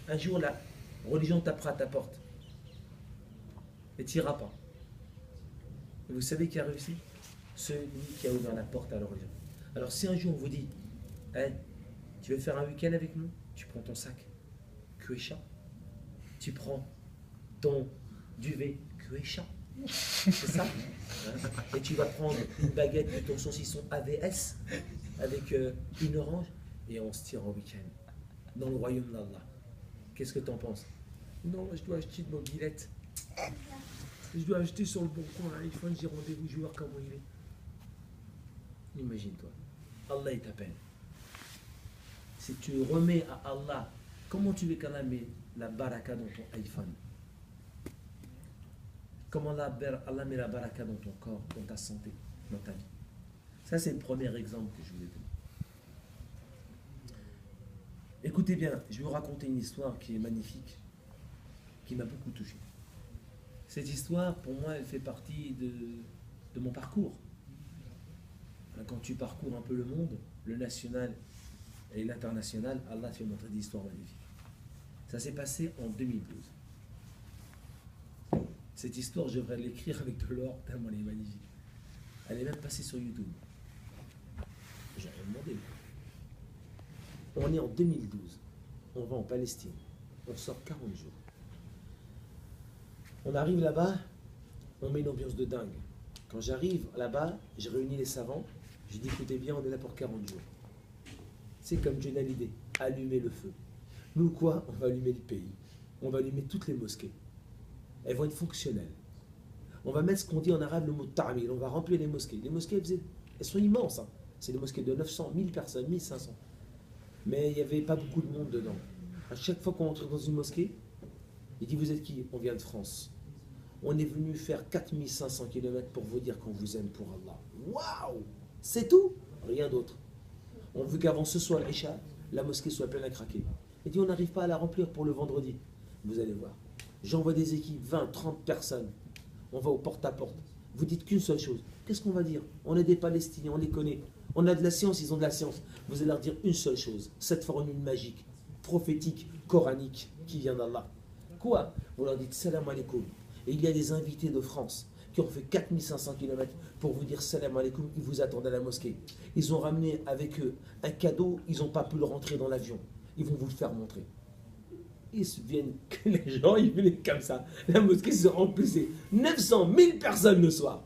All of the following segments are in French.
Un jour, la religion tapera à ta porte. Et tu n'iras pas. Et vous savez qui a réussi? Celui qui a ouvert la porte à la religion. Alors si un jour on vous dit, hey, tu veux faire un week-end avec nous? Tu prends ton sac, queue et chat. Tu prends ton duvet, queue et chat. C'est ça? Et tu vas prendre une baguette et ton saucisson AVS avec une orange et on se tire en week-end dans le royaume d'Allah. Qu'est-ce que tu en penses? Non, je dois acheter une mobilette. Je dois acheter sur le bon coin un iPhone, j'ai rendez-vous, je vais voir comment il est. Imagine-toi, Allah il t'appelle. Si tu remets à Allah, comment tu veux qu'Allah met la baraka dans ton iPhone? Comment Allah met la baraka dans ton corps, dans ta santé, dans ta vie? Ça, c'est le premier exemple que je vous ai donné. Écoutez bien, je vais vous raconter une histoire qui est magnifique, qui m'a beaucoup touché. Cette histoire, pour moi, elle fait partie de mon parcours. Quand tu parcours un peu le monde, le national et l'international, Allah te fait montrer des histoires magnifiques. Ça s'est passé en 2012. Cette histoire, je devrais l'écrire avec de l'or, tellement elle est magnifique. Elle est même passée sur YouTube. J'aurais demandé. On est en 2012. On va en Palestine. On sort 40 jours. On arrive là-bas, on met une ambiance de dingue. Quand j'arrive là-bas, je réunis les savants. Je dis, écoutez bien, on est là pour 40 jours. C'est comme Johnny Hallyday, allumer le feu. Nous, quoi? On va allumer le pays. On va allumer toutes les mosquées. Elles vont être fonctionnelles. On va mettre ce qu'on dit en arabe, le mot ta'mir. On va remplir les mosquées. Les mosquées, elles sont immenses. Hein. C'est des mosquées de 900, 1000 personnes, 1500. Mais il n'y avait pas beaucoup de monde dedans. À chaque fois qu'on entre dans une mosquée, il dit, vous êtes qui? On vient de France. On est venu faire 4500 km pour vous dire qu'on vous aime pour Allah. Waouh! C'est tout? Rien d'autre. On veut qu'avant ce soit l'Isha, la mosquée soit pleine à craquer. Il dit, on n'arrive pas à la remplir pour le vendredi. Vous allez voir. J'envoie des équipes, 20, 30 personnes. On va au porte-à-porte. Vous dites qu'une seule chose. Qu'est-ce qu'on va dire? On est des Palestiniens, on les connaît. On a de la science, ils ont de la science. Vous allez leur dire une seule chose. Cette formule magique, prophétique, coranique, qui vient d'Allah. Quoi? Vous leur dites salam alaikum. Et il y a des invités de France qui ont fait 4500 km pour vous dire salam alaikum. Ils vous attendent à la mosquée. Ils ont ramené avec eux un cadeau. Ils n'ont pas pu le rentrer dans l'avion. Ils vont vous le faire montrer. Ils se viennent, que les gens, ils venaient comme ça. La mosquée se remplissait. 900, 1000 personnes le soir.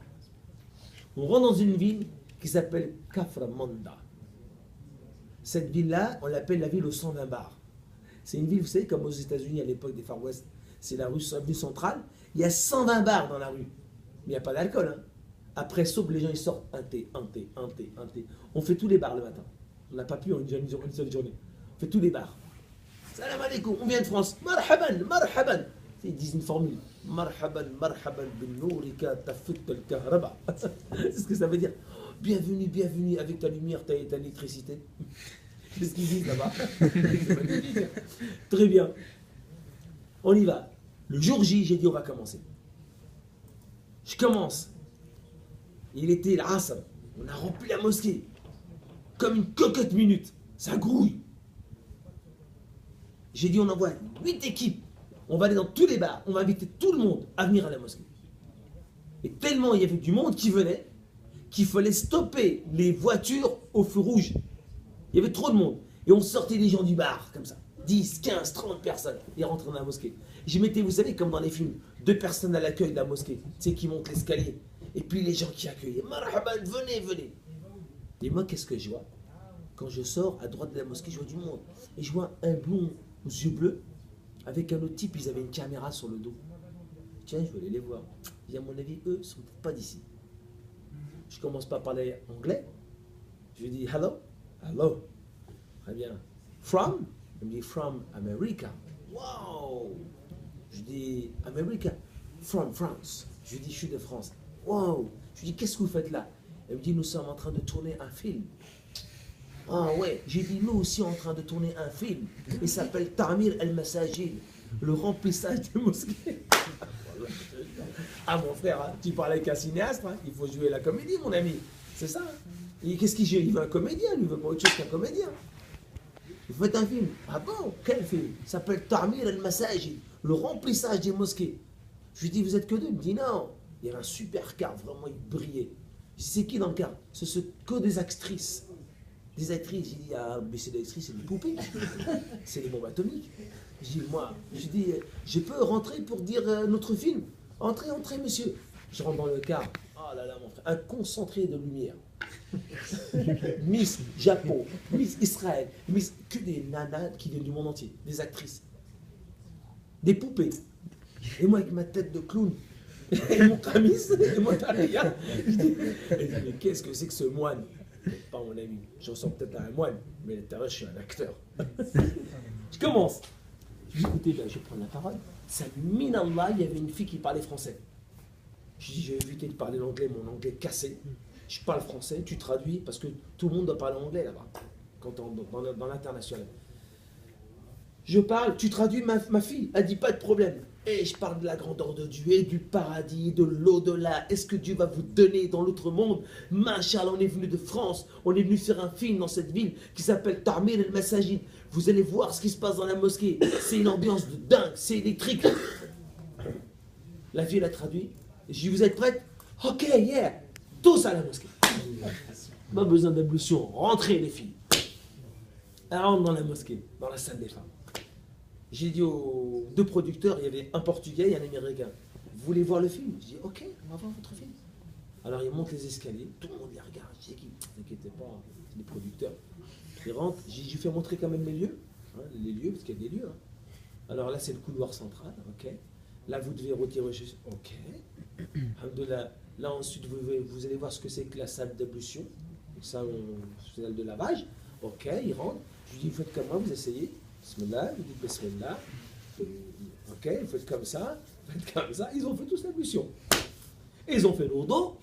On rentre dans une ville qui s'appelle Kafr Manda. Cette ville-là, on l'appelle la ville aux 120 bars. C'est une ville, vous savez, comme aux États-Unis à l'époque des Far West, c'est la rue centrale. Il y a 120 bars dans la rue. Mais il n'y a pas d'alcool. Hein. Après, sauf les gens, ils sortent un thé, un thé, un thé, un thé. On fait tous les bars le matin. On n'a pas pu en une seule journée. On fait tous les bars. Salam alaikum, on vient de France. Marhaban, marhaban. Ils disent une formule. Marhaban, marhaban, bin nourika tafut al-kahraba. C'est ce que ça veut dire. Bienvenue, bienvenue, avec ta lumière, ta électricité. C'est ce qu'ils disent là-bas. Très bien. On y va. Le jour J, j'ai dit on va commencer. Je commence. Il était l'Asr. On a rempli la mosquée. Comme une cocotte minute. Ça grouille. J'ai dit on envoie 8 équipes. On va aller dans tous les bars. On va inviter tout le monde à venir à la mosquée. Et tellement il y avait du monde qui venait qu'il fallait stopper les voitures au feu rouge. Il y avait trop de monde. Et on sortait les gens du bar, comme ça. 10, 15, 30 personnes. Ils rentraient dans la mosquée. Je mettais, vous savez, comme dans les films, 2 personnes à l'accueil de la mosquée. Tu sais, qui montent l'escalier. Et puis les gens qui accueillaient. Marhaban, venez, venez. Et moi, qu'est-ce que je vois? Quand je sors, à droite de la mosquée, je vois du monde. Et je vois un blond aux yeux bleus, avec un autre type, ils avaient une caméra sur le dos. Tiens, je vais aller les voir. Et à mon avis, eux ne sont pas d'ici. Je commence pas à parler anglais. Je lui dis hello, hello. Très bien. From? Il me dit from America. Wow. Je dis America. From France. Je lui dis je suis de France. Wow. Je lui dis qu'est-ce que vous faites là? Il me dit nous sommes en train de tourner un film. Ah ouais. J'ai dit nous aussi en train de tourner un film. Il s'appelle Ta'mir al-Masajid. Le remplissage des mosquées. Ah mon frère, hein, tu parles avec un cinéaste, hein, il faut jouer la comédie mon ami, c'est ça. Hein. Et qu'est-ce qu'il joue? Il veut un comédien, lui, il veut pas autre chose qu'un comédien. Vous faites un film. Ah bon? Quel film? Ça s'appelle Ta'mir al-Masajid, le remplissage des mosquées. Je lui dis, vous êtes que deux? Il me dit, non. Il y avait un super car, vraiment, il brillait. Je dis, c'est qui dans le car? C'est que des actrices. Des actrices. J'ai dit, ah, mais c'est des actrices, c'est des poupées. C'est des bombes atomiques. Je dis, moi, je dis, je peux rentrer pour dire notre film? Entrez, entrez, monsieur. Je rentre dans le car. Oh là là, mon frère, un concentré de lumière. Miss Japon, Miss Israël, Miss, que des nanas qui viennent du monde entier, des actrices, des poupées. Et moi avec ma tête de clown, et mon camis, et mon talia. Je dis, mais qu'est-ce que c'est que ce moine? Pas mon ami, je ressemble peut-être à un moine, mais à l'intérieur je suis un acteur. Je commence. Je dis, écoutez, ben, je vais prendre la parole. Ça mine Allah, il y avait une fille qui parlait français. Je dis, j'ai évité de parler l'anglais, mon anglais cassé. Je parle français, tu traduis, parce que tout le monde doit parler anglais là-bas, quand dans l'international. Je parle, tu traduis, ma fille, elle dit pas de problème. Et je parle de la grandeur de Dieu, et du paradis, de l'au-delà. Est-ce que Dieu va vous donner dans l'autre monde? Machallah, on est venu de France, on est venu faire un film dans cette ville qui s'appelle Ta'mir al-Masajid. Vous allez voir ce qui se passe dans la mosquée. C'est une ambiance de dingue, c'est électrique. La fille, elle a traduit. Je dis, vous êtes prête? Ok, yeah. Tous à la mosquée. Pas besoin d'ablution. Rentrez les filles. Elles rentrent dans la mosquée, dans la salle des femmes. J'ai dit aux deux producteurs, il y avait un Portugais et un Américain. Vous voulez voir le film? Je dis, ok, on va voir votre film. Alors ils montent les escaliers, tout le monde les regarde. Je dis, ne t'inquiétez pas, c'est les producteurs. Ils rentrent, je lui fais montrer quand même les lieux, hein, parce qu'il y a des lieux. Hein. Alors là, c'est le couloir central, ok. Là, vous devez retirer, ok. Alhamdoulilah. Là, ensuite, vous allez voir ce que c'est que la salle d'ablution. Ça, salle de lavage. Ok, ils rentrent. Je lui dis, vous faites comme moi, vous essayez. Bismillah, vous dites Bismillah. Ok, vous faites comme ça. Faites comme ça. Ils ont fait tous l'ablution. Ils ont fait l'ourdo.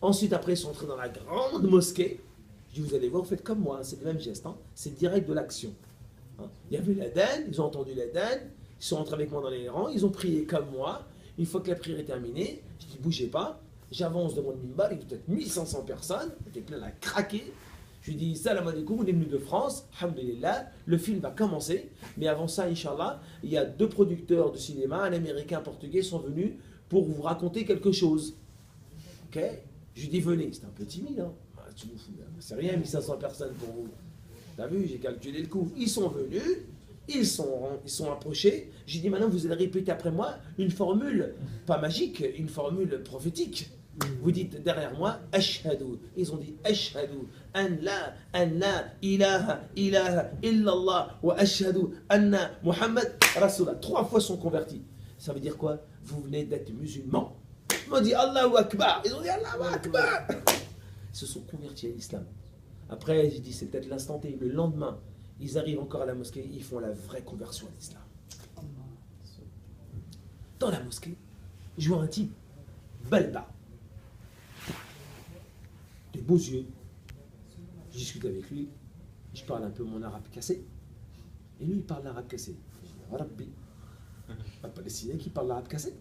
Ensuite, après, ils sont entrés dans la grande mosquée. Je dis, vous allez voir, vous faites comme moi. C'est le même geste. Hein. C'est direct de l'action. Hein. Il y avait l'adhan, ils ont entendu l'adhan. Ils sont rentrés avec moi dans les rangs. Ils ont prié comme moi. Une fois que la prière est terminée, je dis, bougez pas. J'avance devant le mimbar, il y a peut-être 1500 personnes, j'étais plein à craquer. Je lui dis, salam alaikum, on est venu de France, alhamdulillah, le film va commencer. Mais avant ça, Inch'Allah, il y a deux producteurs de cinéma, un américain, un portugais, sont venus pour vous raconter quelque chose. Ok? Je lui dis, venez, c'était un peu timide, hein. C'est rien, 1500 personnes pour vous. T'as vu, j'ai calculé le coup. Ils sont venus, ils sont approchés. J'ai dit, maintenant, vous allez répéter après moi une formule, pas magique, une formule prophétique. Vous dites derrière moi, Ashhadu. Ils ont dit, Ashhadu, an la ilaha illallah, wa ashhadu anna Muhammad Rasulullah. 3 fois sont convertis. Ça veut dire quoi? Vous venez d'être musulmans. Ils m'ont dit, Allahu Akbar. Ils ont dit, Allahu Akbar. Ils se sont convertis à l'islam. Après, j'ai dit, c'est peut-être l'instant T. Le lendemain, ils arrivent encore à la mosquée, ils font la vraie conversion à l'islam. Dans la mosquée, je vois un type, balba, des beaux yeux. Je discute avec lui, je parle un peu mon arabe cassé, et lui il parle l'arabe cassé. Je dis, Rabbi, un Palestinien qui parle l'arabe cassé.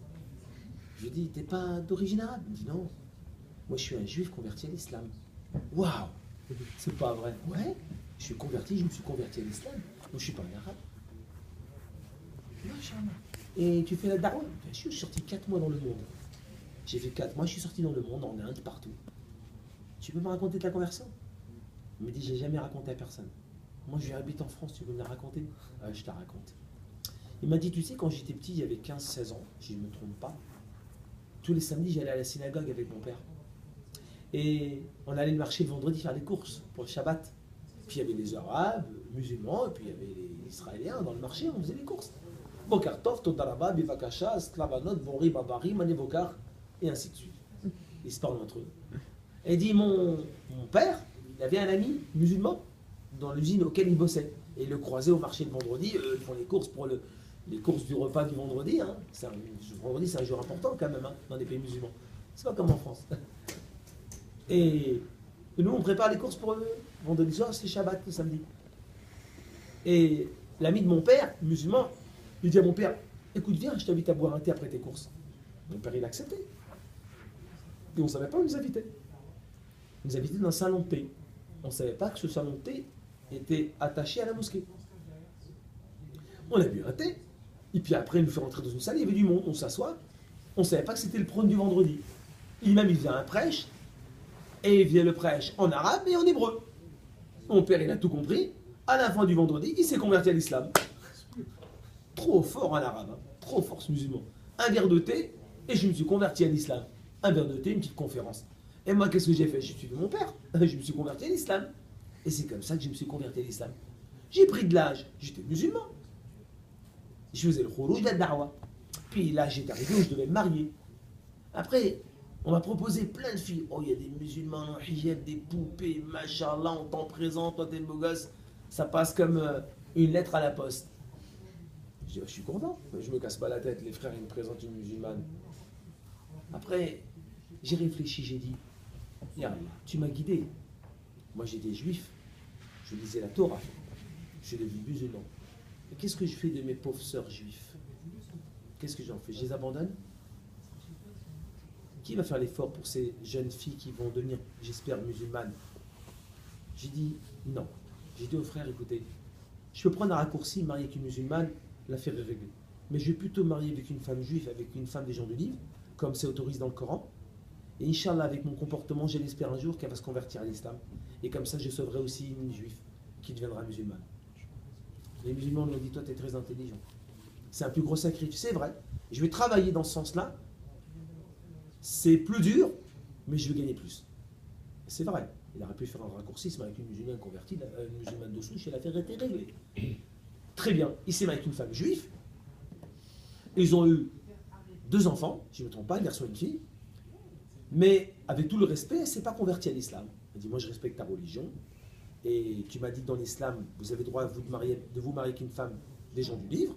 Je lui dis, t'es pas d'origine arabe? Il me dit, non, moi je suis un juif converti à l'islam. Waouh, c'est pas vrai. Ouais, je suis converti, je me suis converti à l'islam. Moi je suis pas un arabe. Et tu fais la dawa? Je suis sorti 4 mois dans le monde. J'ai fait 4 mois, je suis sorti dans le monde, en Inde, partout. Tu peux me raconter ta conversion? Il me dit, j'ai jamais raconté à personne. Moi, je habite en France, tu veux me la raconter? Je te la raconte. Il m'a dit, tu sais, quand j'étais petit, il y avait 15-16 ans, si je ne me trompe pas, tous les samedis, j'allais à la synagogue avec mon père. Et on allait le marché le vendredi faire des courses pour le Shabbat. Puis il y avait les Arabes, les musulmans, et puis il y avait les Israéliens dans le marché, on faisait les courses. Bokartov, Todaraba, Bivakasha, Sklavanot, Bori, Babari, Manevokar, et ainsi de suite. Ils se parlent entre eux. Et dit, mon père, il avait un ami musulman dans l'usine auquel il bossait. Et il le croisait au marché le vendredi, ils font les courses pour les courses du repas du vendredi. Hein. Vendredi, c'est un jour important quand même, hein, dans les pays musulmans. C'est pas comme en France. Et nous, on prépare les courses pour le vendredi soir, c'est Shabbat, le samedi. Et l'ami de mon père, musulman, il dit à mon père, écoute, viens, je t'invite à boire un thé après tes courses. Mon père, il a accepté. Et on ne savait pas où il nous invitait. Il nous invitait dans un salon de thé. On ne savait pas que ce salon de thé était attaché à la mosquée. On a bu un thé. Et puis après, il nous fait rentrer dans une salle, il y avait du monde, on s'assoit. On ne savait pas que c'était le prône du vendredi. Il faisait un prêche, et il faisait le prêche en arabe et en hébreu. Mon père, il a tout compris. À la fin du vendredi, il s'est converti à l'islam. Trop fort en arabe, hein. Trop fort ce musulman. Un verre de thé, et je me suis converti à l'islam. Un verre de thé, une petite conférence. Et moi, qu'est-ce que j'ai fait? J'ai suivi mon père. Je me suis converti à l'islam. Et c'est comme ça que je me suis converti à l'islam. J'ai pris de l'âge, j'étais musulman. Je faisais le khurouj de la da'wa. Puis là, j'étais arrivé où je devais me marier. Après, on m'a proposé plein de filles. Oh, il y a des musulmans en hijab, des poupées, machallah, on t'en présente, toi t'es le beau gosse. Ça passe comme une lettre à la poste. Je dis, oh, je suis content, je me casse pas la tête, les frères, ils me présentent une musulmane. Après, j'ai réfléchi, j'ai dit, ya Allah, tu m'as guidé. Moi, j'étais juif, je lisais la Torah, je suis devenu musulman. Et qu'est-ce que je fais de mes pauvres sœurs juives? Qu'est-ce que j'en fais? Je les abandonne? Qui va faire l'effort pour ces jeunes filles qui vont devenir, j'espère, musulmanes? J'ai dit non. J'ai dit aux frères, écoutez, je peux prendre un raccourci, me marier avec une musulmane, l'affaire est réglée. Mais je vais plutôt me marier avec une femme juive, avec une femme des gens du livre, comme c'est autorisé dans le Coran. Et Inch'Allah, avec mon comportement, j'ai l'espère un jour qu'elle va se convertir à l'islam. Et comme ça, je sauverai aussi une juive qui deviendra musulmane. Les musulmans m'ont dit, toi, tu es très intelligent. C'est un plus gros sacrifice, c'est vrai. Je vais travailler dans ce sens-là. C'est plus dur, mais je vais gagner plus. C'est vrai. Il aurait pu faire un raccourci, il s'est marié avec une musulmane convertie, une musulmane de souche, et l'affaire était réglée. Très bien. Il s'est marié avec une femme juive. Ils ont eu 2 enfants, je ne me trompe pas, un garçon et une fille. Mais avec tout le respect, elle ne s'est pas convertie à l'islam. Elle dit, moi je respecte ta religion. Et tu m'as dit que dans l'islam, vous avez le droit de vous marier avec une femme des gens du livre.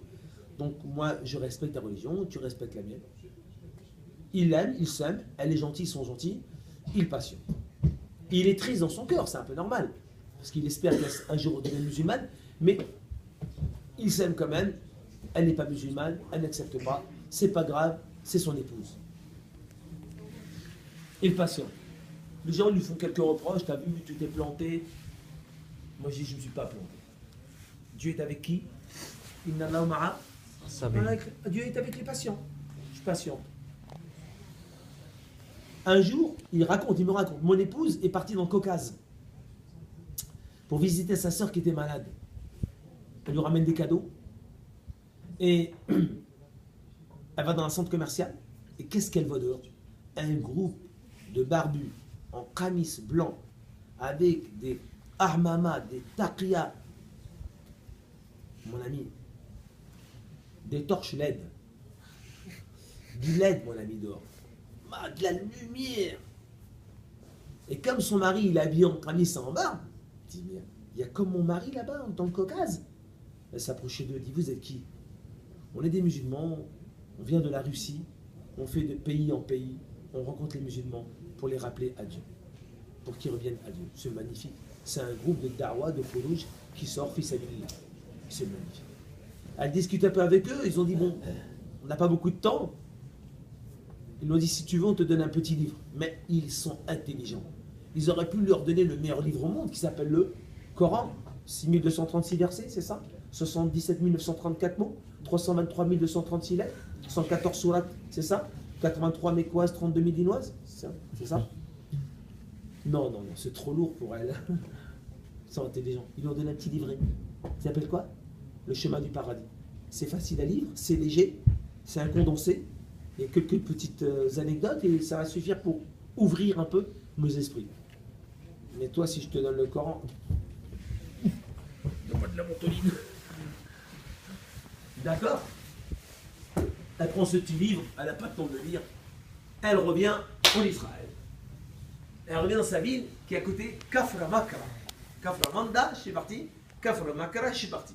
Donc moi, je respecte ta religion, tu respectes la mienne. Il l'aime, il s'aime, elle est gentille, ils sont gentils, il passionne. Il est triste dans son cœur, c'est un peu normal, parce qu'il espère qu'un jour devenir musulmane, mais il s'aime quand même, elle n'est pas musulmane, elle n'accepte pas, c'est pas grave, c'est son épouse. Il passionne. Les gens lui font quelques reproches, t'as vu, tu t'es planté. Moi je dis, je ne me suis pas planté. Dieu est avec qui? Dieu est avec les patients. Je suis patient. Un jour, il me raconte, mon épouse est partie dans le Caucase pour visiter sa sœur qui était malade. Elle lui ramène des cadeaux et elle va dans un centre commercial et qu'est-ce qu'elle voit dehors? Un groupe de barbus en camis blanc avec des armamas, des taqiyas, mon ami, des torches LED, du LED, mon ami, dehors. De la lumière. Et comme son mari, il est habillé en camis en bas, il dit, il y a comme mon mari là-bas, dans le Caucase. Elle s'approchait d'eux, elle dit, vous êtes qui? On est des musulmans, on vient de la Russie, on fait de pays en pays, on rencontre les musulmans pour les rappeler à Dieu, pour qu'ils reviennent à Dieu. C'est magnifique. C'est un groupe de Darwa, de Khurouj, qui sort, fils Abilillah. C'est magnifique. Elle discute un peu avec eux, ils ont dit, bon, on n'a pas beaucoup de temps. Ils lui ont dit, si tu veux, on te donne un petit livre. Mais ils sont intelligents. Ils auraient pu leur donner le meilleur livre au monde, qui s'appelle le Coran. 6236 versets, c'est ça? 77 934 mots, 323 236 lettres, 114 sourates, c'est ça? 83 mécoises, 32 médinoises, c'est ça? Non, c'est trop lourd pour elle. Ils sont intelligents. Ils lui ont donné un petit livret. Ça s'appelle quoi? Le chemin du paradis. C'est facile à lire, c'est léger, c'est un condensé. Il y a quelques petites anecdotes et ça va suffire pour ouvrir un peu nos esprits. Mais toi, si je te donne le Coran, donne-moi de la montoline. D'accord? Elle prend ce petit livre, elle n'a pas le temps de le lire. Elle revient en Israël. Elle revient dans sa ville qui est à côté, Kafra Makra. Kafra Manda, je suis parti. Kafra Makra, je suis parti.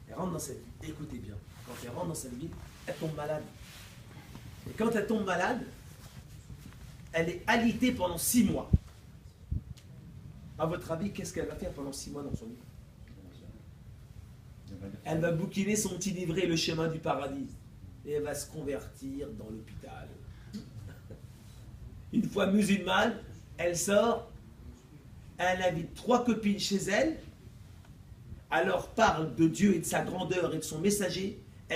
Elle rentre dans cette ville. Écoutez bien, quand elle rentre dans cette ville, elle tombe malade. Et quand elle tombe malade, elle est alitée pendant 6 mois. À votre avis, qu'est-ce qu'elle va faire pendant 6 mois dans son vie? Elle va bouquiner son petit livret, le chemin du paradis. Et elle va se convertir dans l'hôpital. Une fois musulmane, elle sort, elle invite 3 copines chez elle. alors parle de Dieu et de sa grandeur et de son messager